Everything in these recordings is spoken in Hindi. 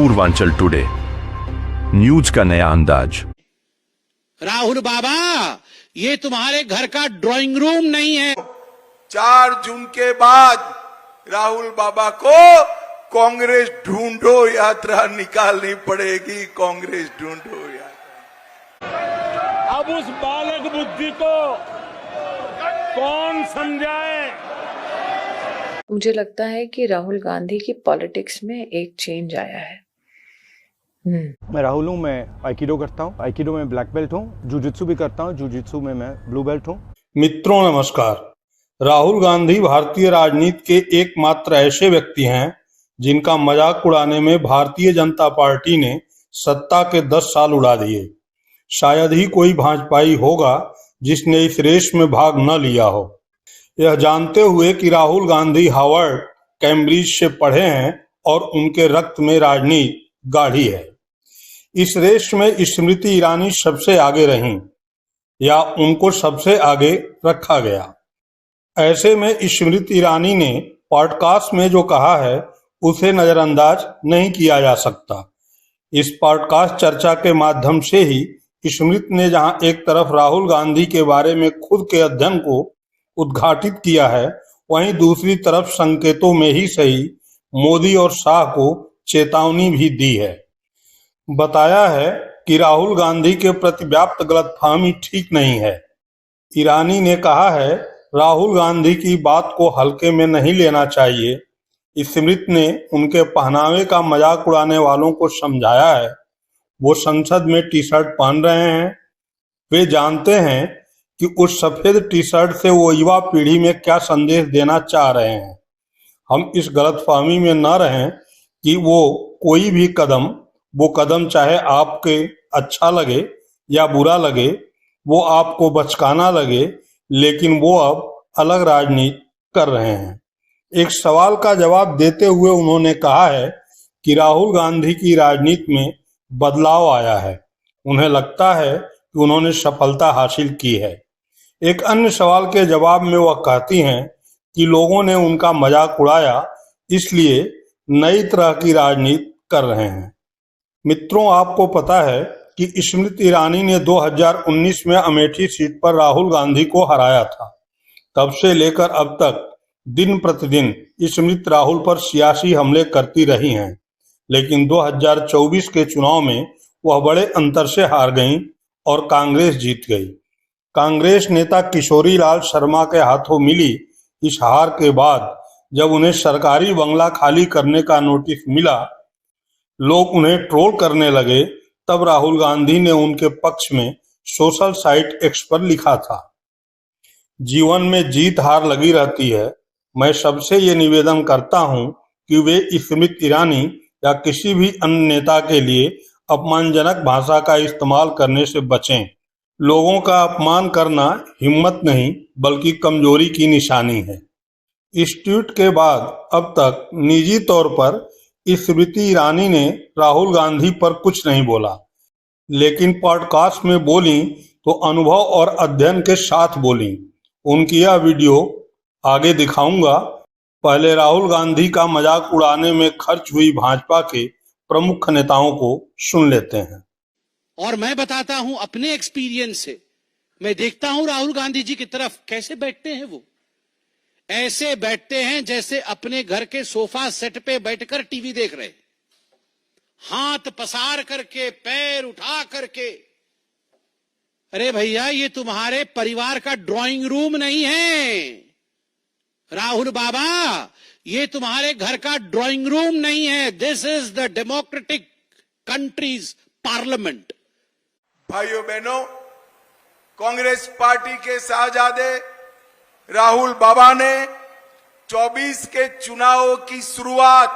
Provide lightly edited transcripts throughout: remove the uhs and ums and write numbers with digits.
पूर्वांचल टुडे, न्यूज का नया अंदाज। राहुल बाबा, ये तुम्हारे घर का ड्राइंग रूम नहीं है। 4 जून के बाद राहुल बाबा को कांग्रेस ढूंढो यात्रा निकालनी पड़ेगी। कांग्रेस ढूंढो यात्रा। अब उस बालक बुद्धि को कौन समझाए? मुझे लगता है कि राहुल गांधी की पॉलिटिक्स में एक चेंज आया है। मैं राहुल हूँ, मैं आइकिडो करता हूँ, आइकिडो में ब्लैक बेल्ट हूँ, जूजित्सु भी करता हूँ, जूजित्सु में मैं ब्लू बेल्ट हूँ। मित्रों नमस्कार। राहुल गांधी भारतीय राजनीति के एकमात्र ऐसे व्यक्ति हैं जिनका मजाक उड़ाने में भारतीय जनता पार्टी ने सत्ता के 10 साल उड़ा दिए। शायद ही कोई भाजपाई होगा जिसने इस रेस में भाग न लिया हो। यह जानते हुए कि राहुल गांधी हार्वर्ड, कैम्ब्रिज से पढ़े हैं और उनके रक्त में राजनीति गाढ़ी है। इस रेस में स्मृति ईरानी सबसे आगे रहीं या उनको सबसे आगे रखा गया। ऐसे में स्मृति ईरानी ने पॉडकास्ट में जो कहा है उसे नजरअंदाज नहीं किया जा सकता। इस पॉडकास्ट चर्चा के माध्यम से ही स्मृति ने जहां एक तरफ राहुल गांधी के बारे में खुद के अध्ययन को उद्घाटित किया है, वहीं दूसरी तरफ संकेतों में ही सही मोदी और शाह को चेतावनी भी दी है। बताया है कि राहुल गांधी के प्रति व्याप्त गलतफहमी ठीक नहीं है। ईरानी ने कहा है, राहुल गांधी की बात को हल्के में नहीं लेना चाहिए। स्मृति ने उनके पहनावे का मजाक उड़ाने वालों को समझाया है। वो संसद में टी शर्ट पहन रहे हैं। वे जानते हैं कि उस सफेद टी शर्ट से वो युवा पीढ़ी में क्या संदेश देना चाह रहे हैं। हम इस गलतफहमी में न रहें कि वो कदम चाहे आपके अच्छा लगे या बुरा लगे, वो आपको बचकाना लगे, लेकिन वो अब अलग राजनीति कर रहे हैं। एक सवाल का जवाब देते हुए उन्होंने कहा है कि राहुल गांधी की राजनीति में बदलाव आया है। उन्हें लगता है कि उन्होंने सफलता हासिल की है। एक अन्य सवाल के जवाब में वह कहती हैं कि लोगों ने उनका मजाक उड़ाया, इसलिए नई तरह की राजनीति कर रहे हैं। मित्रों, आपको पता है कि स्मृति ईरानी ने 2019 में अमेठी सीट पर राहुल गांधी को हराया था। तब से लेकर अब तक दिन प्रतिदिन स्मृति राहुल पर सियासी हमले करती रही हैं, लेकिन 2024 के चुनाव में वह बड़े अंतर से हार गईं और कांग्रेस जीत गई। कांग्रेस नेता किशोरी लाल शर्मा के हाथों मिली इस हार के बाद जब उन्हें सरकारी बंगला खाली करने का नोटिस मिला, लोग उन्हें ट्रोल करने लगे। तब राहुल गांधी ने उनके पक्ष में सोशल साइट एक्स पर लिखा था, जीवन में जीत हार लगी रहती है। मैं सबसे ये निवेदन करता हूं कि वे स्मृति ईरानी या किसी भी अन्य नेता के लिए अपमानजनक भाषा का इस्तेमाल करने से बचें। लोगों का अपमान करना हिम्मत नहीं बल्कि कमजोरी की निशानी है। इस ट्वीट के बाद अब तक निजी तौर पर स्मृति ईरानी ने राहुल गांधी पर कुछ नहीं बोला, लेकिन पॉडकास्ट में बोली तो अनुभव और अध्ययन के साथ बोली। उनकी यह वीडियो आगे दिखाऊंगा। पहले राहुल गांधी का मजाक उड़ाने में खर्च हुई भाजपा के प्रमुख नेताओं को सुन लेते हैं। और मैं बताता हूं अपने एक्सपीरियंस से। मैं देखता हूं राहुल गांधी जी की तरफ कैसे बैठते हैं। वो ऐसे बैठते हैं जैसे अपने घर के सोफा सेट पे बैठकर टीवी देख रहे, हाथ पसार करके, पैर उठा करके। अरे भैया, ये तुम्हारे परिवार का ड्राइंग रूम नहीं है। राहुल बाबा, ये तुम्हारे घर का ड्राइंग रूम नहीं है। This is the democratic countries parliament. भाइयों बहनों, कांग्रेस पार्टी के शाहजादे राहुल बाबा ने 24 के चुनावों की शुरुआत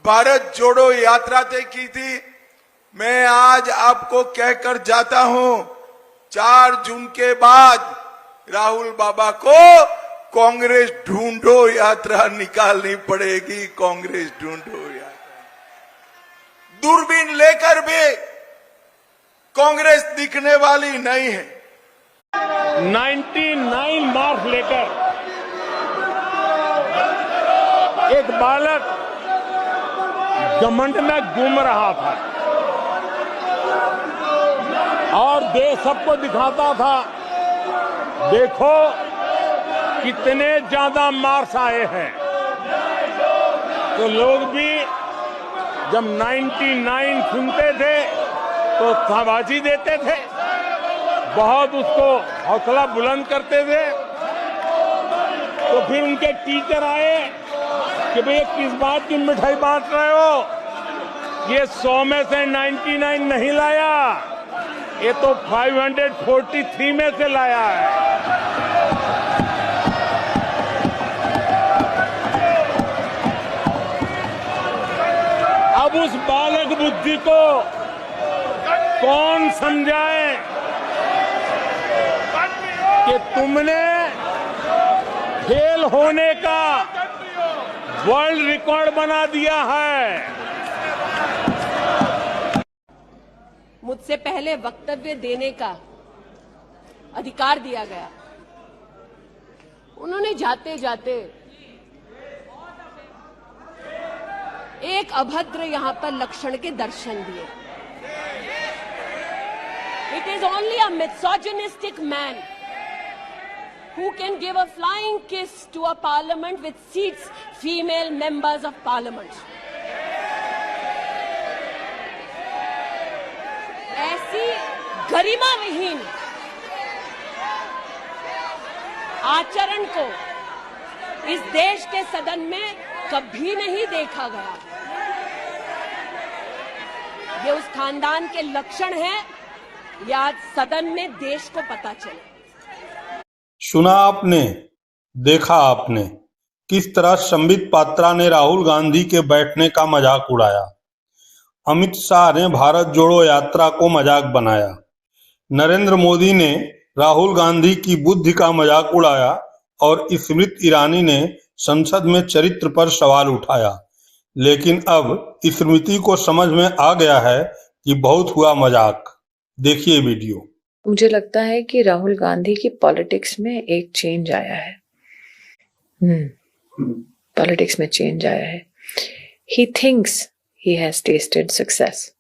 भारत जोड़ो यात्रा से की थी। मैं आज आपको कहकर जाता हूं, 4 जून के बाद राहुल बाबा को कांग्रेस ढूंढो यात्रा निकालनी पड़ेगी। कांग्रेस ढूंढो यात्रा। दूरबीन लेकर भी कांग्रेस दिखने वाली नहीं है। 99 मार्क्स लेकर एक बालक घमंड में गुम रहा था और देश सबको दिखाता था, देखो कितने ज्यादा मार्क्स आए हैं। तो लोग भी जब 99 सुनते थे तो शाबाशी देते थे, बहुत उसको हौसला बुलंद करते थे। तो फिर उनके टीचर आए कि भैया किस बात की मिठाई बांट रहे हो, ये 100 में से 99 नहीं लाया, ये तो 543 में से लाया है। अब उस बालक बुद्धि को कौन समझाए कि तुमने फेल होने का वर्ल्ड रिकॉर्ड बना दिया है। मुझसे पहले वक्तव्य देने का अधिकार दिया गया, उन्होंने जाते जाते एक अभद्र यहां पर लक्षण के दर्शन दिए। It is only a misogynistic man who can give a flying kiss to a parliament with seats female members of parliament. ऐसी गरिमा विहीन आचरण को इस देश के सदन में कभी नहीं देखा गया। ये उस खानदान के लक्षण हैं, या आज सदन में देश को पता चले। सुना आपने, देखा आपने किस तरह संबित पात्रा ने राहुल गांधी के बैठने का मजाक उड़ाया। अमित शाह ने भारत जोड़ो यात्रा को मजाक बनाया। नरेंद्र मोदी ने राहुल गांधी की बुद्धि का मजाक उड़ाया और स्मृति ईरानी ने संसद में चरित्र पर सवाल उठाया। लेकिन अब स्मृति को समझ में आ गया है कि बहुत हुआ मजाक। देखिए वीडियो। मुझे लगता है कि राहुल गांधी की पॉलिटिक्स में एक चेंज आया है। पॉलिटिक्स में चेंज आया है। He thinks he has tested success.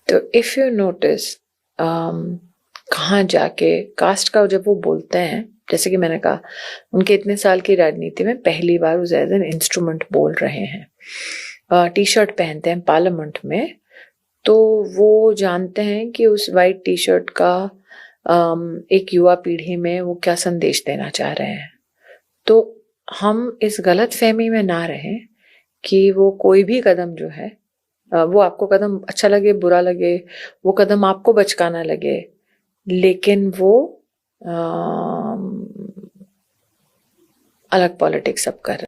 तो इफ यू नोटिस कहाँ जाके कास्ट का जब वो बोलते हैं, जैसे कि मैंने कहा उनके इतने साल की राजनीति में पहली बार वो एज एन इंस्ट्रूमेंट बोल रहे हैं। टी शर्ट पहनते हैं पार्लियामेंट में, तो वो जानते हैं कि उस वाइट टी शर्ट का एक युवा पीढ़ी में वो क्या संदेश देना चाह रहे हैं। तो हम इस गलत फहमी में ना रहें कि वो कोई भी कदम जो है, वो आपको कदम अच्छा लगे बुरा लगे, वो कदम आपको बचकाना लगे, लेकिन वो अलग पॉलिटिक्स अब कर रहे हैं।